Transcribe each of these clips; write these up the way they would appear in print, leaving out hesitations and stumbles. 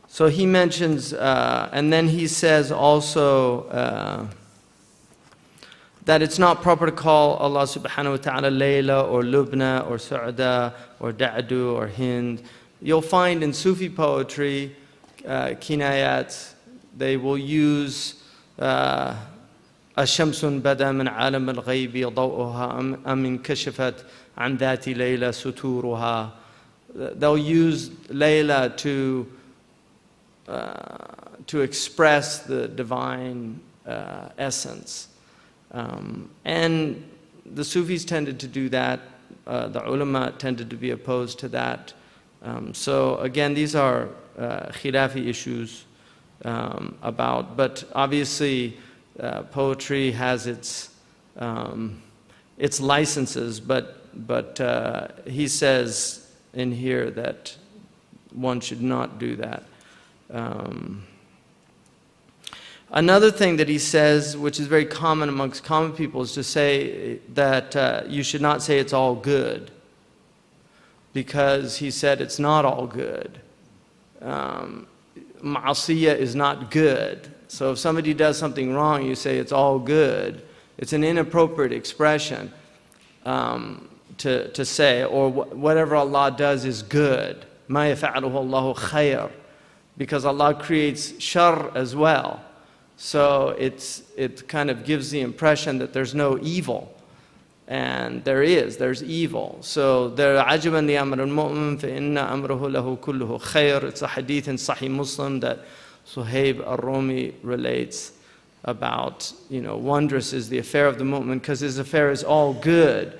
So he mentions, and then he says also that it's not proper to call Allah subhanahu wa ta'ala Layla or Lubna or Su'da or Da'du or Hind. You'll find in Sufi poetry, kinayat, they will use الشمس بدا من عالم الغيب ضوءها أم انكشفت عن ذات ليلى ستورها. They'll use Layla to express the divine essence. And the Sufis tended to do that. The ulama tended to be opposed to that. So again, these are khilafi issues but obviously poetry has its licenses, but he says in here that one should not do that. Another thing that he says, which is very common amongst common people, is to say that you should not say it's all good, because he said it's not all good. Ma'asiyah is not good. So if somebody does something wrong, you say it's all good. It's an inappropriate expression to say, or whatever Allah does is good. مَا يَفَعَلُهُ اللَّهُ خَيْرٌ, because Allah creates shar as well. So it kind of gives the impression that there's no evil. And there's evil. So there عَجَبًا لِأَمْرِ الْمُؤْمِنِ فَإِنَّ أَمْرَهُ لَهُ كُلُّهُ خَيْرٌ. It's a hadith in Sahih Muslim that Suhaib al-Rumi relates about, wondrous is the affair of the mu'min because his affair is all good.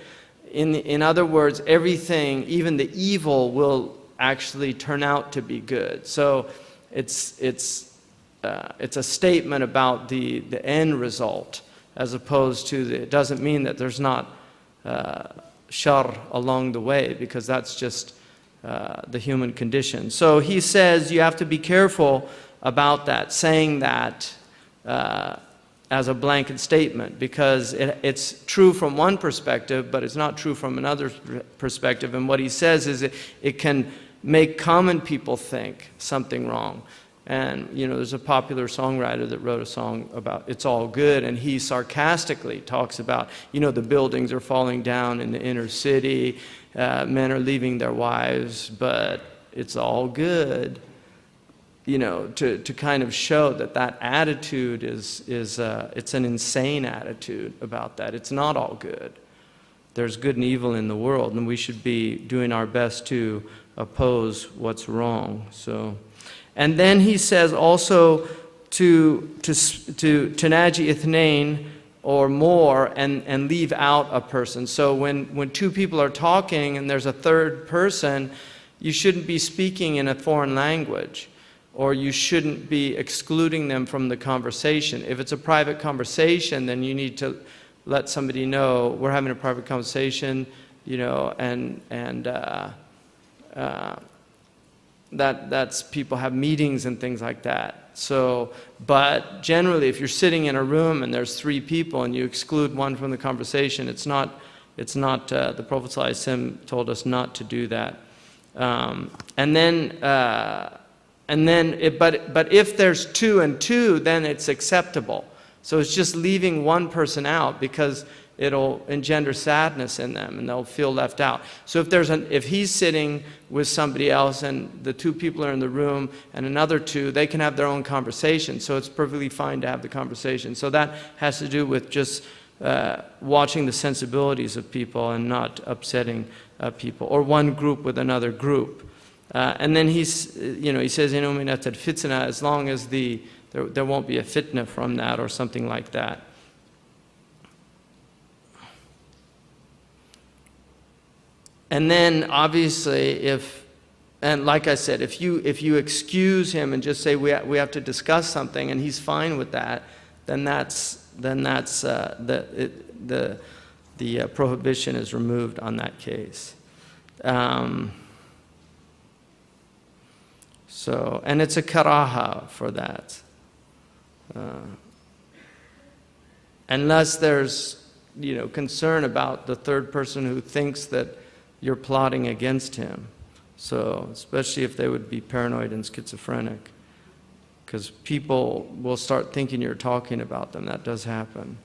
In other words, everything, even the evil, will actually turn out to be good. So it's a statement about the end result, as opposed to it doesn't mean that there's not shar along the way, because that's just the human condition. So he says you have to be careful about that, saying that as a blanket statement, because it's true from one perspective, but it's not true from another perspective. And what he says is it can make common people think something wrong. And there's a popular songwriter that wrote a song about it's all good, and he sarcastically talks about, the buildings are falling down in the inner city, men are leaving their wives, but it's all good. To kind of show that attitude is it's an insane attitude about that. It's not all good. There's good and evil in the world, and we should be doing our best to oppose what's wrong. So. And then he says also to tanaji ithnain or more and leave out a person. So when two people are talking and there's a third person, you shouldn't be speaking in a foreign language, or you shouldn't be excluding them from the conversation. If it's a private conversation, then you need to let somebody know we're having a private conversation, that's people have meetings and things like that. So, but generally, if you're sitting in a room and there's three people and you exclude one from the conversation, it's not. The Prophet ﷺ told us not to do that. But if there's two and two, then it's acceptable. So it's just leaving one person out because it'll engender sadness in them and they'll feel left out. So if he's sitting with somebody else and the two people are in the room and another two, they can have their own conversation. So it's perfectly fine to have the conversation. So that has to do with just watching the sensibilities of people and not upsetting people, or one group with another group. And then he says, as long as there won't be a fitna from that or something like that. And then obviously like I said, if you excuse him and just say we have to discuss something and he's fine with that, then the prohibition is removed on that case. And it's a karaha for that. Unless there's concern about the third person who thinks that you're plotting against him. So, especially if they would be paranoid and schizophrenic. because people will start thinking you're talking about them. That does happen.